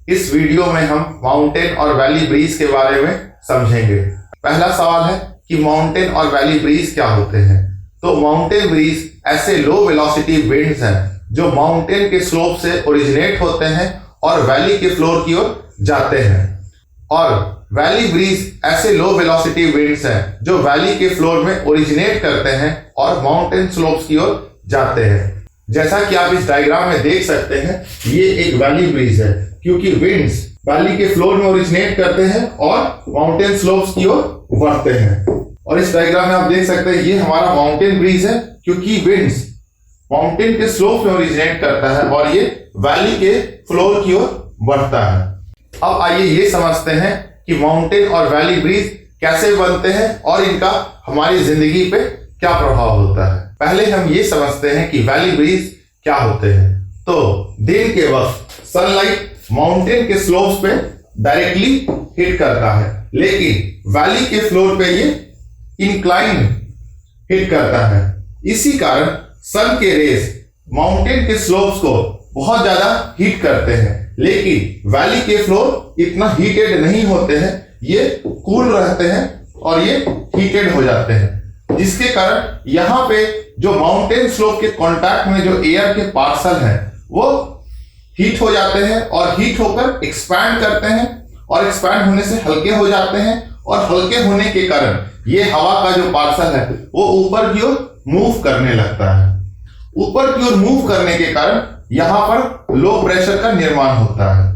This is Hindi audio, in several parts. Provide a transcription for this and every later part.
इस वीडियो में हम माउंटेन और वैली ब्रीज के बारे में समझेंगे। पहला सवाल है कि माउंटेन और वैली ब्रीज क्या होते हैं। तो माउंटेन ब्रीज ऐसे लो वेलोसिटी विंड्स हैं जो माउंटेन के स्लोप से ओरिजिनेट होते हैं और वैली के फ्लोर की ओर जाते हैं, और वैली ब्रीज ऐसे लो वेलोसिटी विंड्स हैं जो वैली के फ्लोर में ओरिजिनेट करते हैं और माउंटेन स्लोप्स की ओर जाते हैं। जैसा कि आप इस डायग्राम में देख सकते हैं, ये एक वैली ब्रीज है क्योंकि विंड्स वैली के फ्लोर में ओरिजिनेट करते हैं और माउंटेन स्लोप्स की ओर बढ़ते हैं। और इस डायग्राम में आप देख सकते हैं, ये हमारा माउंटेन ब्रीज है क्योंकि विंड्स माउंटेन के स्लोप में ओरिजिनेट करता है और ये वैली के फ्लोर की ओर बढ़ता है। अब आइए ये समझते हैं कि माउंटेन और वैली ब्रीज कैसे बनते हैं और इनका हमारी जिंदगी पे क्या प्रभाव होता है। पहले हम ये समझते हैं कि वैली ब्रीज क्या होते हैं। तो दिन के वक्त सनलाइट माउंटेन के स्लोप्स पे डायरेक्टली हिट करता है, लेकिन वैली के फ्लोर पे ये इंक्लाइन हिट करता है। इसी कारण सन के रेस माउंटेन के स्लोप्स को बहुत ज्यादा हीट करते हैं, लेकिन वैली के फ्लोर इतना हीटेड नहीं होते हैं, ये कूल रहते हैं और ये हीटेड हो जाते हैं, जिसके कारण यहाँ पे जो माउंटेन स्लोप के कांटेक्ट में जो एयर के पार्सल हैं वो हीट हो जाते हैं और हीट होकर एक्सपैंड करते हैं और एक्सपैंड होने से हल्के हो जाते हैं, और हल्के होने के कारण ये हवा का जो पार्सल है वो ऊपर की ओर मूव करने लगता है। ऊपर की ओर मूव करने के कारण यहां पर लो प्रेशर का निर्माण होता है।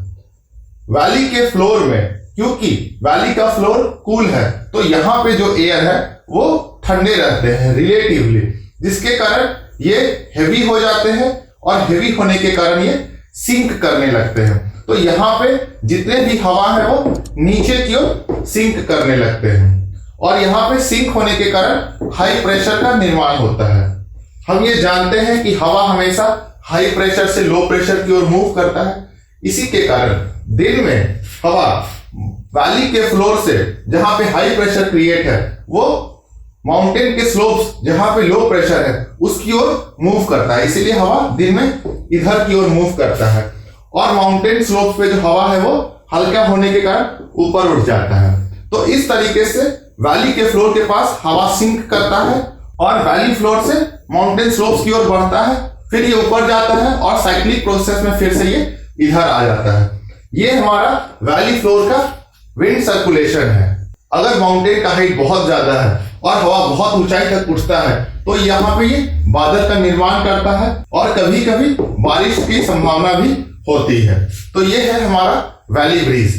वैली के फ्लोर में, क्योंकि वैली का फ्लोर कूल है, तो यहां पे जो एयर है वो ठंडे रहते हैं रिलेटिवली, जिसके कारण ये हेवी हो जाते हैं और हेवी होने के कारण ये सिंक करने लगते हैं। तो यहाँ पे जितने भी हवा है वो नीचे की ओर सिंक करने लगते हैं, और यहाँ पे सिंक होने के कारण हाई प्रेशर का निर्माण होता है। हम ये जानते हैं कि हवा हमेशा हाई प्रेशर से लो प्रेशर की ओर मूव करता है। इसी के कारण दिन में हवा वैली के फ्लोर से जहां पे हाई प्रेशर क्रिएट है वो माउंटेन के स्लोप्स जहां पे लो प्रेशर है उसकी ओर मूव करता है, इसीलिए हवा दिन में इधर की ओर मूव करता है, और माउंटेन स्लोप्स पे जो हवा है वो हल्का होने के कारण ऊपर उठ जाता है। तो इस तरीके से वैली के फ्लोर के पास हवा सिंक करता है और वैली फ्लोर से माउंटेन स्लोप्स की ओर बढ़ता है, फिर ये ऊपर जाता है और साइक्लिक प्रोसेस में फिर से ये इधर आ जाता है। ये हमारा वैली फ्लोर का विंड सर्कुलेशन है। अगर माउंटेन का हाइट बहुत ज्यादा है और हवा बहुत ऊंचाई तक उठता है तो यहाँ पे ये बादल का निर्माण करता है और कभी कभी बारिश की संभावना भी होती है। तो ये है हमारा वैली ब्रीज।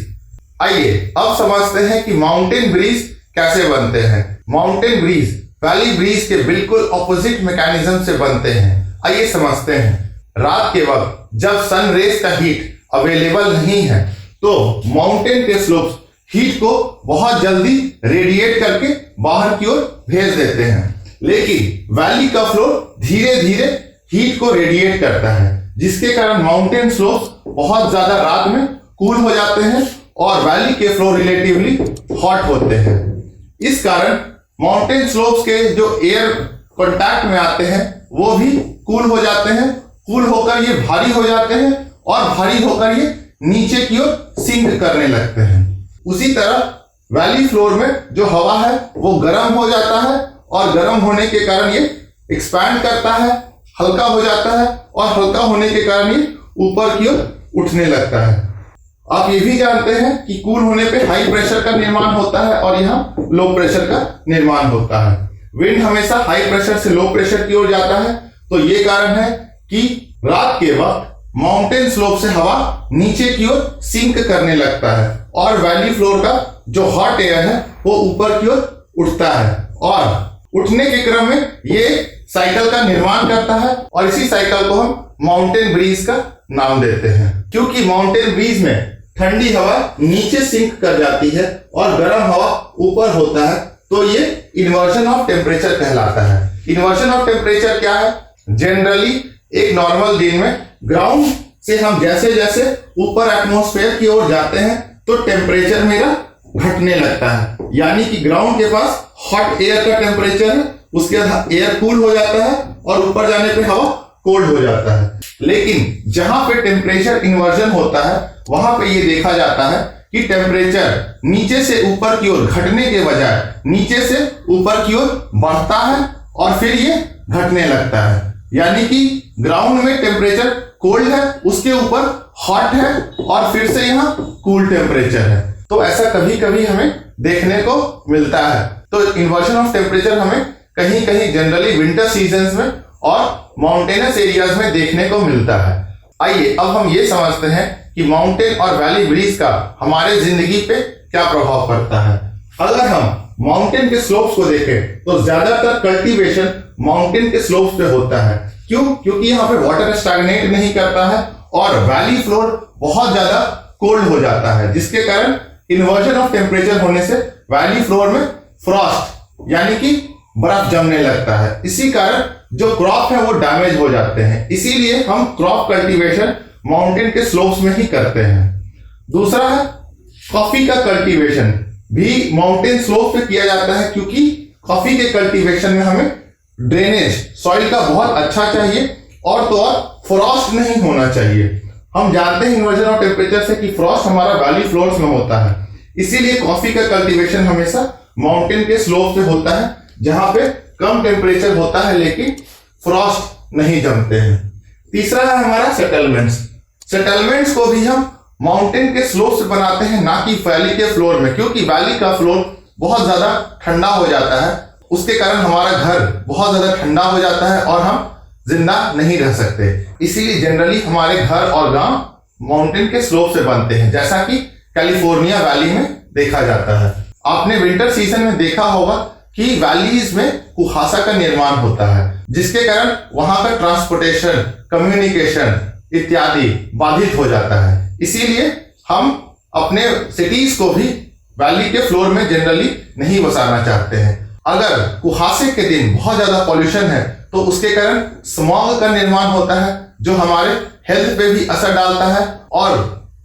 आइए अब समझते हैं कि माउंटेन ब्रीज कैसे बनते हैं। माउंटेन ब्रीज वैली ब्रीज के बिल्कुल ऑपोजिट मैकेनिज्म से बनते हैं। आइए समझते हैं। रात के वक्त जब सन रेस का हीट अवेलेबल नहीं है तो माउंटेन के स्लोप्स हीट को बहुत जल्दी रेडिएट करके बाहर की ओर भेज देते हैं, लेकिन वैली का फ्लोर धीरे धीरे हीट को रेडिएट करता है, जिसके कारण माउंटेन स्लोप्स बहुत ज्यादा रात में कूल हो जाते हैं और वैली के फ्लोर रिलेटिवली हॉट होते हैं। इस कारण माउंटेन स्लोप्स के जो एयर कांटेक्ट में आते हैं वो भी कूल हो जाते हैं। कूल होकर ये भारी हो जाते हैं और भारी होकर ये नीचे की ओर सिंक करने लगते हैं। उसी तरह वैली फ्लोर में जो हवा है वो गर्म हो जाता है और गर्म होने के कारण ये एक्सपैंड करता है, हल्का हो जाता है, और हल्का होने के कारण ये ऊपर की ओर उठने लगता है। आप ये भी जानते हैं कि कूल होने पे हाई प्रेशर का निर्माण होता है और यहाँ लो प्रेशर का निर्माण होता है। विंड हमेशा हाई प्रेशर से लो प्रेशर की ओर जाता है, तो ये कारण है कि रात के वक्त माउंटेन स्लोप से हवा नीचे की ओर सिंक करने लगता है और वैली फ्लोर का जो हॉट एयर है वो ऊपर की ओर उठता है, और उठने के क्रम में ये साइकिल का निर्माण करता है, और इसी साइकिल को हम माउंटेन ब्रीज का नाम देते हैं। क्योंकि माउंटेन ब्रीज में ठंडी हवा नीचे सिंक कर जाती है और गर्म हवा ऊपर होता है, तो ये इन्वर्जन ऑफ टेम्परेचर कहलाता है। इन्वर्जन ऑफ टेम्परेचर क्या है? जनरली एक नॉर्मल दिन में ग्राउंड से हम जैसे जैसे ऊपर एटमॉस्फेयर की ओर जाते हैं तो टेम्परेचर मेरा घटने लगता है, यानी कि ग्राउंड के पास हॉट एयर का टेम्परेचर है, उसके बाद एयर कूल हो जाता है और ऊपर जाने पे हवा कोल्ड हो जाता है। लेकिन जहां पे टेम्परेचर इन्वर्जन होता है वहां पे ये देखा जाता है कि टेम्परेचर नीचे से ऊपर की ओर घटने के बजाय नीचे से ऊपर की ओर बढ़ता है और फिर ये घटने लगता है। यानी कि ग्राउंड में टेम्परेचर कोल्ड है, उसके ऊपर हॉट है और फिर से यहाँ कूल टेम्परेचर है। तो ऐसा कभी कभी हमें देखने को मिलता है। तो इन्वर्जन ऑफ टेम्परेचर हमें कहीं कहीं जनरली विंटर सीजन्स में और माउंटेनस एरियाज में देखने को मिलता है। आइए अब हम ये समझते हैं कि माउंटेन और वैली ब्रीज का हमारे जिंदगी पे क्या प्रभाव पड़ता है। अगर हम माउंटेन के स्लोप्स को देखें तो ज्यादातर कल्टीवेशन माउंटेन के स्लोप्स पे होता है। क्यों? क्योंकि यहाँ पे वाटर स्टैग्नेट नहीं करता है और वैली फ्लोर बहुत ज्यादा कोल्ड हो जाता है, जिसके कारण इन्वर्जन ऑफ टेम्परेचर होने से वैली फ्लोर में फ्रॉस्ट यानी कि बर्फ जमने लगता है। इसी कारण जो क्रॉप है वो डैमेज हो जाते हैं। इसीलिए हम क्रॉप कल्टीवेशन माउंटेन के स्लोप्स में ही करते हैं। दूसरा है कॉफी का कल्टीवेशन भी माउंटेन स्लोप पे किया जाता है, क्योंकि कॉफी के कल्टीवेशन में हमें ड्रेनेज सॉइल का बहुत अच्छा चाहिए और तो और फ्रॉस्ट नहीं होना चाहिए। हम जानते हैं इन्वर्जन ऑफ टेम्परेचर से कि फ्रॉस्ट हमारा वैली फ्लोर्स में होता है, इसीलिए कॉफी का कल्टीवेशन हमेशा माउंटेन के स्लोप पे होता है, जहां पे कम टेम्परेचर होता है लेकिन फ्रॉस्ट नहीं जमते हैं। तीसरा है हमारा सेटलमेंट्स। सेटलमेंट्स को भी हम माउंटेन के स्लोप से बनाते हैं, ना कि वैली के फ्लोर में, क्योंकि वैली का फ्लोर बहुत ज्यादा ठंडा हो जाता है। उसके कारण हमारा घर बहुत ज्यादा ठंडा हो जाता है और हम जिंदा नहीं रह सकते। इसीलिए जनरली हमारे घर और गांव माउंटेन के स्लोप से बनते हैं, जैसा कि कैलिफोर्निया वैली में देखा जाता है। आपने विंटर सीजन में देखा होगा कि वैलीज में कुहासा का निर्माण होता है, जिसके कारण वहां का ट्रांसपोर्टेशन, कम्युनिकेशन इत्यादि बाधित हो जाता है। इसीलिए हम अपने सिटीज को भी वैली के फ्लोर में जनरली नहीं बसाना चाहते हैं। अगर कुहासे के दिन बहुत ज्यादा पॉल्यूशन है तो उसके कारण स्मॉग का निर्माण होता है, जो हमारे हेल्थ पे भी असर डालता है और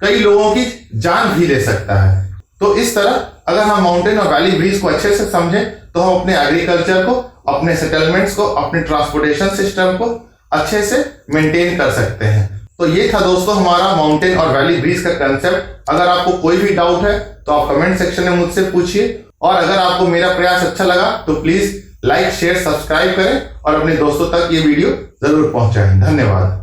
कई लोगों की जान भी ले सकता है। तो इस तरह अगर हम माउंटेन और वैली ब्रीज को अच्छे से समझें तो हम अपने एग्रीकल्चर को, अपने सेटलमेंट्स को, अपने ट्रांसपोर्टेशन सिस्टम को अच्छे से मेंटेन कर सकते हैं। तो ये था दोस्तों हमारा माउंटेन और वैली ब्रीज का कंसेप्ट। अगर आपको कोई भी डाउट है तो आप कमेंट सेक्शन में मुझसे पूछिए, और अगर आपको मेरा प्रयास अच्छा लगा तो प्लीज लाइक, शेयर, सब्सक्राइब करें और अपने दोस्तों तक ये वीडियो जरूर पहुंचाएं। धन्यवाद।